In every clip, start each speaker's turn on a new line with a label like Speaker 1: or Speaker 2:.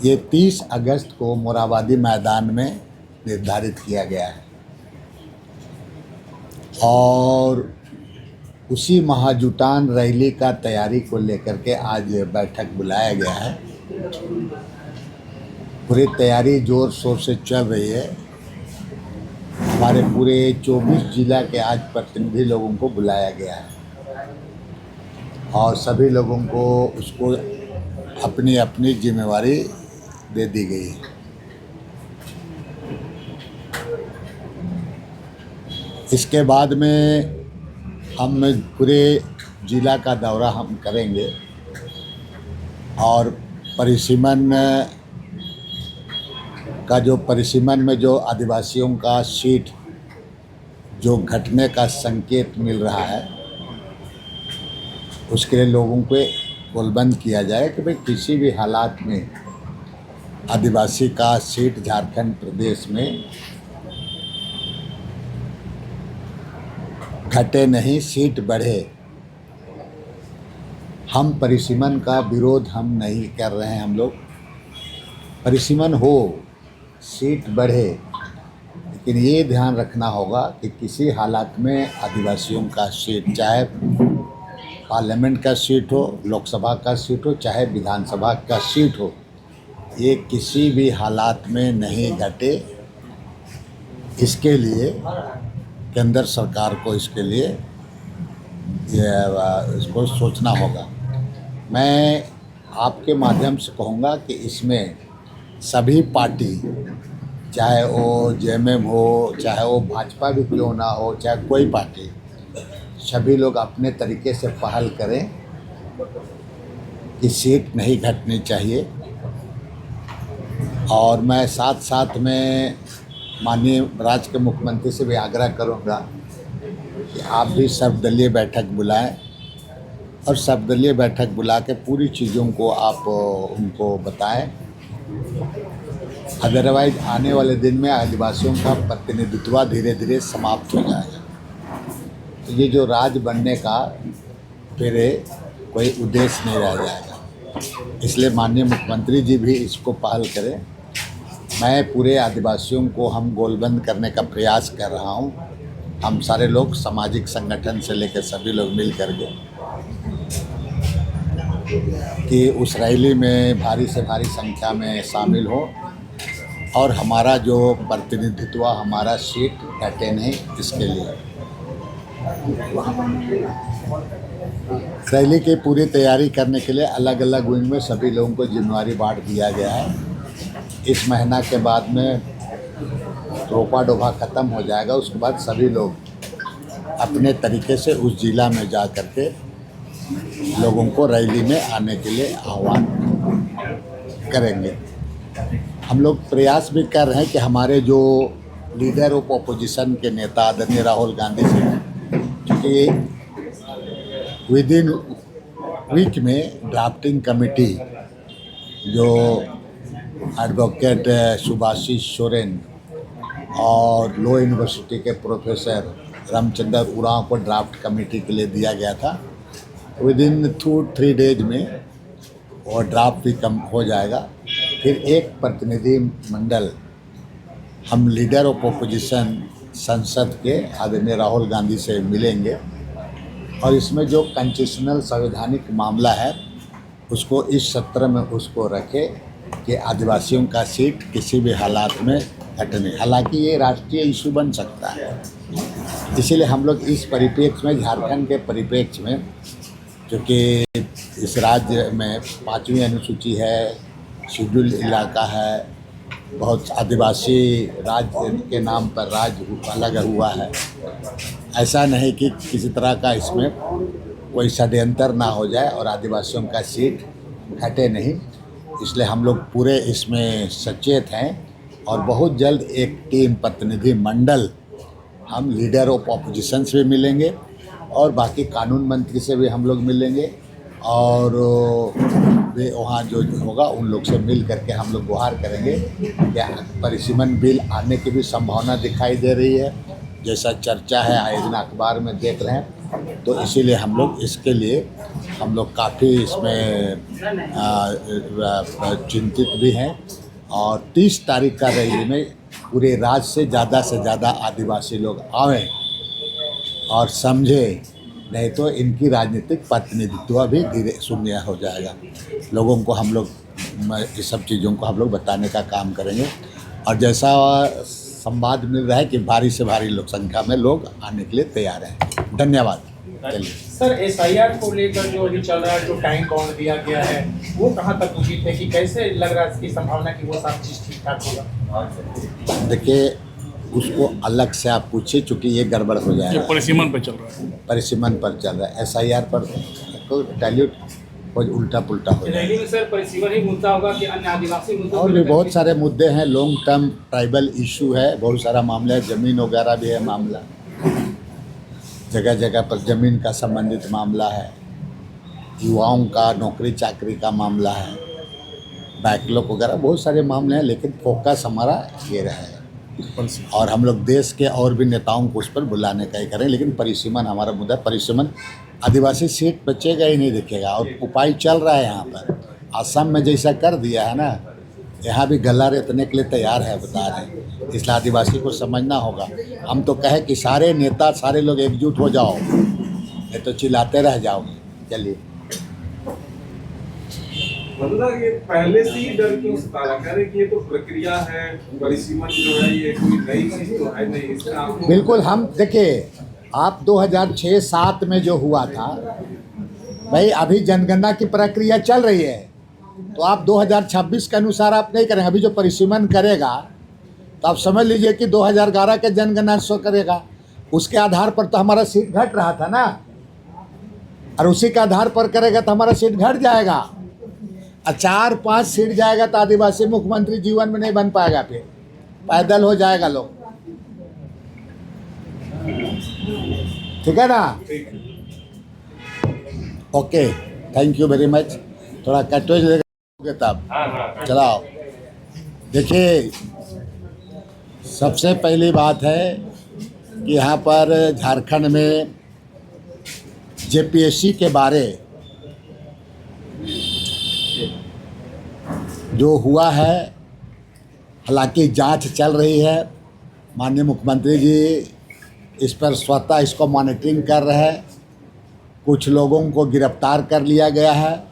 Speaker 1: ये 30 अगस्त को मोरहाबादी मैदान में निर्धारित किया गया है और उसी महाजुटान रैली का तैयारी को लेकर के आज बैठक बुलाया गया है। पूरी तैयारी ज़ोर शोर से चल रही है। हमारे पूरे 24 जिला के आज प्रतिनिधि लोगों को बुलाया गया है और सभी लोगों को उसको अपनी अपनी जिम्मेवारी दे दी गई है। इसके बाद में हम पूरे जिला का दौरा हम करेंगे और परिसीमन में जो आदिवासियों का सीट जो घटने का संकेत मिल रहा है उसके लिए लोगों को गोलबंद किया जाए कि भाई किसी भी हालात में आदिवासी का सीट झारखंड प्रदेश में घटे नहीं, सीट बढ़े। हम परिसीमन का विरोध हम नहीं कर रहे हैं। हम लोग परिसीमन हो, सीट बढ़े, लेकिन ये ध्यान रखना होगा कि किसी हालात में आदिवासियों का सीट, चाहे पार्लियामेंट का सीट हो, लोकसभा का सीट हो, चाहे विधानसभा का सीट हो, ये किसी भी हालात में नहीं घटे। इसके लिए केंद्र सरकार को इसके लिए इसको सोचना होगा। मैं आपके माध्यम से कहूँगा कि इसमें सभी पार्टी, चाहे वो जेएमएम हो, चाहे वो भाजपा भी क्यों ना हो, चाहे कोई पार्टी, सभी लोग अपने तरीके से पहल करें कि सीट नहीं घटनी चाहिए। और मैं साथ साथ में माननीय राज्य के मुख्यमंत्री से भी आग्रह करूंगा कि आप भी सर्वदलीय बैठक बुलाएं और सर्वदलीय बैठक बुला के पूरी चीज़ों को आप उनको बताएं। अदरवाइज आने वाले दिन में आदिवासियों का प्रतिनिधित्व धीरे धीरे समाप्त हो जाएगा। तो ये जो राज बनने का फिर कोई उद्देश्य नहीं रह जाएगा। इसलिए माननीय मुख्यमंत्री जी भी इसको पहल करें। मैं पूरे आदिवासियों को हम गोलबंद करने का प्रयास कर रहा हूँ। हम सारे लोग, सामाजिक संगठन से लेकर सभी लोग मिल करके, कि उस रैली में भारी से भारी संख्या में शामिल हो और हमारा जो प्रतिनिधित्व, हमारा सीट घटे नहीं, इसके लिए रैली की पूरी तैयारी करने के लिए अलग अलग विंग में सभी लोगों को जिम्मेवारी बांट दिया गया है। इस महीना के बाद में रोपा डोभा ख़त्म हो जाएगा। उसके बाद सभी लोग अपने तरीके से उस जिला में जा कर के लोगों को रैली में आने के लिए आह्वान करेंगे। हम लोग प्रयास भी कर रहे हैं कि हमारे जो लीडर ऑफ अपोजिशन के नेता आदरणीय राहुल गांधी जी, क्योंकि विदिन वीक में ड्राफ्टिंग कमेटी जो एडवोकेट सुभाषिश सोरेन और लॉ यूनिवर्सिटी के प्रोफेसर रामचंद्र उरांव को ड्राफ्ट कमेटी के लिए दिया गया था, विदिन 2-3 डेज में वो ड्राफ्ट भी कम हो जाएगा। फिर एक प्रतिनिधि मंडल हम लीडर ऑफ अपोजिशन संसद के आदरणीय राहुल गांधी से मिलेंगे और इसमें जो कॉन्स्टिट्यूशनल संवैधानिक मामला है उसको इस सत्र में उसको रखें कि आदिवासियों का सीट किसी भी हालात में घटने। हालांकि ये राष्ट्रीय इशू बन सकता है, इसीलिए हम लोग इस परिप्रेक्ष्य में, झारखंड के परिप्रेक्ष्य में, क्योंकि इस राज्य में 5वीं अनुसूची है, शेड्यूल इलाका है, बहुत आदिवासी राज्य के नाम पर राज्य अलग हुआ है। ऐसा नहीं कि किसी तरह का इसमें कोई षड्यंत्र ना हो जाए और आदिवासियों का सीट घटे नहीं। इसलिए हम लोग पूरे इसमें सचेत हैं और बहुत जल्द एक टीम प्रतिनिधि मंडल हम लीडर ऑफ अपोजिशन से भी मिलेंगे और बाकी कानून मंत्री से भी हम लोग मिलेंगे और वे वहाँ जो होगा उन लोग से मिल करके हम लोग गुहार करेंगे। क्या परिसीमन बिल आने की भी संभावना दिखाई दे रही है, जैसा चर्चा है, आए दिन अखबार में देख रहे हैं। तो इसीलिए हम लोग इसके लिए हम लोग काफ़ी इसमें चिंतित भी हैं। और 30 तारीख का रैली में पूरे राज्य से ज़्यादा आदिवासी लोग आवें और समझे, नहीं तो इनकी राजनीतिक प्रतिनिधित्व भी धीरे शून्य हो जाएगा। लोगों को हम लोग इस सब चीज़ों को हम लोग बताने का काम करेंगे। और जैसा संवाद मिल रहा है कि भारी से भारी लोक संख्या में लोग आने के लिए तैयार हैं। धन्यवाद। चलिए
Speaker 2: सर, एसआईआर को लेकर जो अभी चल रहा है, जो टाइम बाउंड दिया गया है, वो कहाँ तक उचित है? कि कैसे लग रहा है इसकी संभावना कि वो सब चीज़ ठीक ठाक होगा?
Speaker 1: देखिए, उसको अलग से आप पूछिए, चूँकि ये गड़बड़ हो जाएगा।
Speaker 3: परिसीमन पर चल रहा है,
Speaker 1: परिसीमन पर चल रहा है। एसआईआर पर तो डाइल्यूट कुछ उल्टा पुल्टा हो
Speaker 2: रैली में सर परिसीमन ही मुद्दा होगा कि अन्य आदिवासी मुद्दों
Speaker 1: और भी बहुत सारे मुद्दे हैं। लॉन्ग टर्म ट्राइबल इशू है, बहुत सारा मामला है, ज़मीन वगैरह भी है मामला, जगह जगह पर ज़मीन का संबंधित मामला है, युवाओं का नौकरी चाकरी का मामला है, बैकलॉग वगैरह बहुत सारे मामले हैं। लेकिन फोकस हमारा ये रहा है और हम लोग देश के और भी नेताओं को उस पर बुलाने का ही करें। लेकिन परिसीमन हमारा मुद्दा, परिसीमन आदिवासी सीट बचेगा ही नहीं दिखेगा। और उपाय चल रहा है यहाँ पर, असम में जैसा कर दिया है ना, यहाँ भी गला रेतने के लिए तैयार है, बता रहे हैं। इसलिए आदिवासी को समझना होगा। हम तो कहे कि सारे नेता सारे लोग एकजुट हो जाओ, नहीं तो चिल्लाते रह जाओगे। चलिए,
Speaker 4: मतलब ये पहले से ही डर क्यों सता रहा? कह रहे कि ये तो प्रक्रिया है, परिसीमन जो है ये कोई नई चीज तो है नहीं, इससे आपको
Speaker 1: बिल्कुल। हम देखिए, आप 2006-07 में जो हुआ था भाई, अभी जनगणना की प्रक्रिया चल रही है, तो आप 2026 के अनुसार आप नहीं करेंगे। अभी जो परिसीमन करेगा तो आप समझ लीजिए कि 2011 के जनगणना शो करेगा, उसके आधार पर तो हमारा सीट घट रहा था ना, और उसी के आधार पर करेगा तो हमारा सीट घट जाएगा। 4-5 सीट जाएगा तो आदिवासी मुख्यमंत्री जीवन में नहीं बन पाएगा, फिर पैदल हो जाएगा लोग। ठीक है ना? Okay, thank you very much. थोड़ा कटोज लेंगे तब चलाओ। देखिए, सबसे पहली बात है कि यहाँ पर झारखंड में जेपीएससी के बारे जो हुआ है, हालांकि जांच चल रही है। माननीय मुख्यमंत्री जी इस पर स्वतः इसको मॉनिटरिंग कर रहे हैं। कुछ लोगों को गिरफ्तार कर लिया गया है।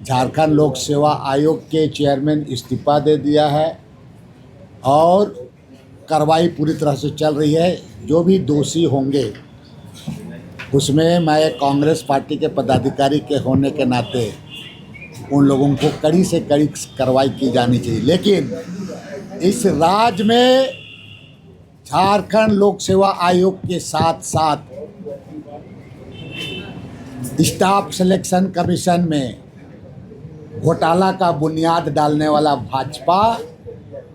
Speaker 1: झारखंड लोक सेवा आयोग के चेयरमैन इस्तीफा दे दिया है और कार्रवाई पूरी तरह से चल रही है। जो भी दोषी होंगे उसमें मैं कांग्रेस पार्टी के पदाधिकारी के होने के नाते उन लोगों को कड़ी से कड़ी कार्रवाई की जानी चाहिए। लेकिन इस राज्य में झारखंड लोक सेवा आयोग के साथ साथ स्टाफ सिलेक्शन कमीशन में घोटाला का बुनियाद डालने वाला भाजपा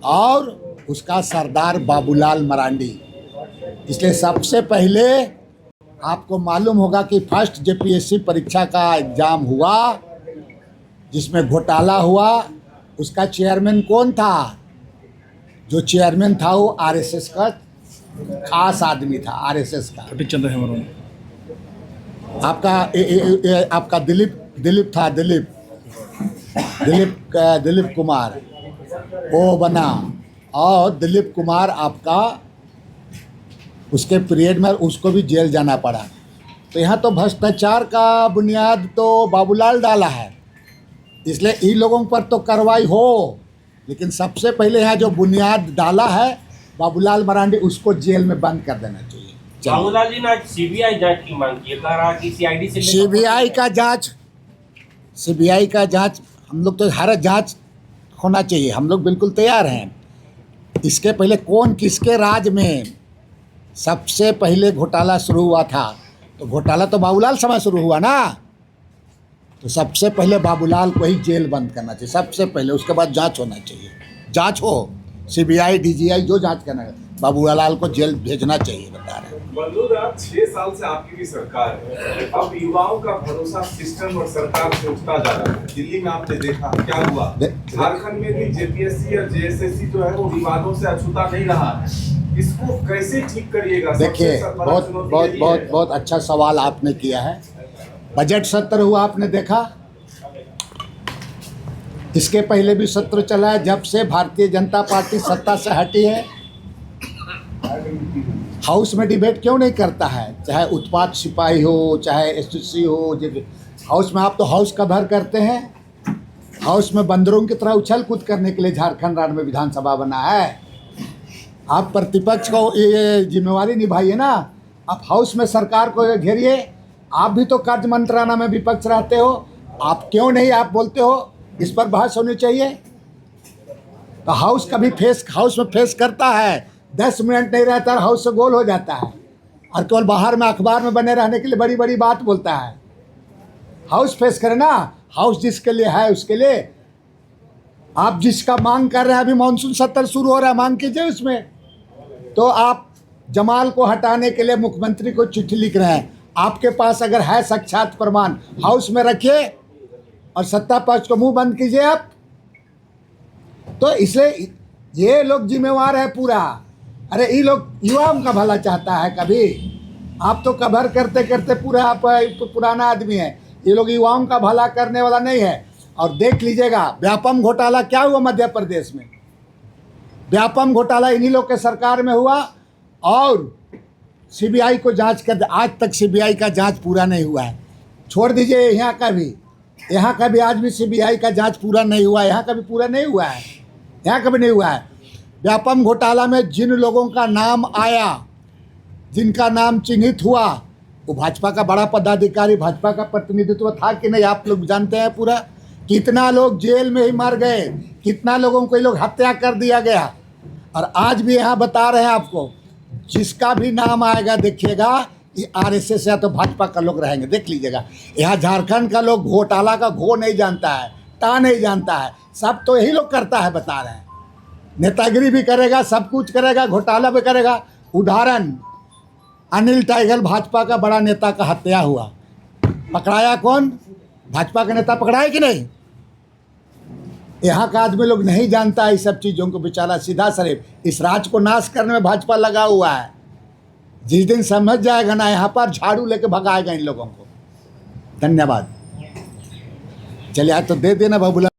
Speaker 1: और उसका सरदार बाबूलाल मरांडी। इसलिए सबसे पहले आपको मालूम होगा कि फर्स्ट जेपीएससी परीक्षा का एग्ज़ाम हुआ जिसमें घोटाला हुआ, उसका चेयरमैन कौन था? जो चेयरमैन था वो आरएसएस का खास आदमी था, आरएसएस का।
Speaker 3: चंद्र हेमरम
Speaker 1: आपका दिलीप था, दिलीप कुमार वो बना। और दिलीप कुमार आपका उसके पीरियड में उसको भी जेल जाना पड़ा। तो यहाँ तो भ्रष्टाचार का बुनियाद तो बाबूलाल डाला है, इसलिए इन लोगों पर तो कार्रवाई हो। लेकिन सबसे पहले यहाँ जो बुनियाद डाला है बाबूलाल मरांडी, उसको जेल में बंद कर देना चाहिए।
Speaker 5: बाबूलाल जी ने आज सीबीआई जांच की मांग की, कह रहा कि सीआईडी से
Speaker 1: सीबीआई का जांच हम लोग तो हर जांच होना चाहिए, हम लोग बिल्कुल तैयार हैं। इसके पहले कौन किसके राज में सबसे पहले घोटाला शुरू हुआ था? तो घोटाला तो बाबूलाल समय शुरू हुआ ना, तो सबसे पहले बाबूलाल को ही जेल बंद करना चाहिए सबसे पहले। उसके बाद जांच होना चाहिए, जांच हो, सीबीआई डीजीआई जो जांच करना है, बाबूलाल को जेल भेजना चाहिए, बता रहे हैं।
Speaker 4: बलूर, आप 6 साल से आपकी भी सरकार है, अब युवाओं का भरोसा सिस्टम और सरकार से उठता जा रहा है। दिल्ली में आपने देखा क्या हुआ, झारखंड में भी जेपीएससी और जेएसएससी जो है वो विवादों से अछूता नहीं रहा है। इसको कैसे ठीक करिएगा?
Speaker 1: देखिए,
Speaker 4: सबसे बड़ा
Speaker 1: बहुत
Speaker 4: चुनौती
Speaker 1: बहुत
Speaker 4: यही
Speaker 1: बहुत
Speaker 4: है।
Speaker 1: बहुत अच्छा सवाल आपने किया है। बजट सत्र हुआ, आपने देखा? इसके पहले भी सत्र चला है, जब से भारतीय जनता पार्टी सत्ता से हटी है। हाउस में डिबेट क्यों नहीं करता है? चाहे उत्पाद सिपाही हो, चाहे एसएससी हो, हाउस में आप तो हाउस का भर करते हैं। हाउस में बंदरों की तरह उछल कूद करने के लिए झारखंड राज्य में विधानसभा बना है। आप प्रतिपक्ष को ये जिम्मेवारी निभाइए ना। आप हाउस में सरकार को घेरिए। आप भी तो कार्य मंत्रालय में विपक्ष रहते हो, आप क्यों नहीं आप बोलते हो? इस पर बहस होनी चाहिए। तो हाउस कभी हाउस में फेस करता है, 10 मिनट नहीं रहता, हाउस से गोल हो जाता है, और केवल बाहर में अखबार में बने रहने के लिए बड़ी बड़ी बात बोलता है। हाउस फेस करे ना। हाउस जिसके लिए है उसके लिए। आप जिसका मांग कर रहे हैं, अभी मानसून सत्र शुरू हो रहा है, मांग कीजिए उसमें। तो आप जमाल को हटाने के लिए मुख्यमंत्री को चिट्ठी लिख रहे हैं। आपके पास अगर है साक्षात प्रमाण, हाउस में रखिए और सत्ता पक्ष को मुंह बंद कीजिए आप। तो इसलिए ये लोग जिम्मेवार है पूरा। अरे ये लोग युवाओं का भला चाहता है कभी? आप तो कवर करते करते पूरा आप तो पुराना आदमी है। ये लोग युवाओं का भला करने वाला नहीं है। और देख लीजिएगा व्यापम घोटाला क्या हुआ मध्य प्रदेश में। व्यापम घोटाला इन्हीं लोग के सरकार में हुआ, और सीबीआई को जांच कर, आज तक सीबीआई का जांच पूरा नहीं हुआ है। छोड़ दीजिए यहाँ का भी आज भी सीबीआई का जांच पूरा नहीं हुआ है। यहाँ का भी पूरा नहीं हुआ है, यहाँ का भी नहीं हुआ है। व्यापम घोटाला में जिन लोगों का नाम आया, जिनका नाम चिन्हित हुआ, वो भाजपा का बड़ा पदाधिकारी, भाजपा का प्रतिनिधित्व था कि नहीं, आप लोग जानते हैं पूरा। कितना लोग जेल में ही मर गए, कितना लोगों को ये लोग हत्या कर दिया गया। और आज भी यहाँ बता रहे हैं आपको, जिसका भी नाम आएगा देखिएगा, ये आरएसएस या तो भाजपा का लोग रहेंगे। देख लीजिएगा, यहाँ झारखंड का लोग घोटाला का घो नहीं जानता है, टा नहीं जानता है। सब तो यही लोग करता है, बता रहे हैं। नेतागिरी भी करेगा, सब कुछ करेगा, घोटाला भी करेगा। उदाहरण, अनिल टाइगर भाजपा का बड़ा नेता का हत्या हुआ, पकड़ाया कौन? भाजपा का नेता पकड़ाया कि नहीं? यहाँ का आदमी लोग नहीं जानता है इस सब चीज़ों को। बेचारा सीधा सरीफ इस राज्य को नाश करने में भाजपा लगा हुआ है। जिस दिन समझ जाएगा ना, यहाँ पर झाड़ू लेके भगाएगा इन लोगों को। धन्यवाद। चलिए आज तो दे देना बाबूला।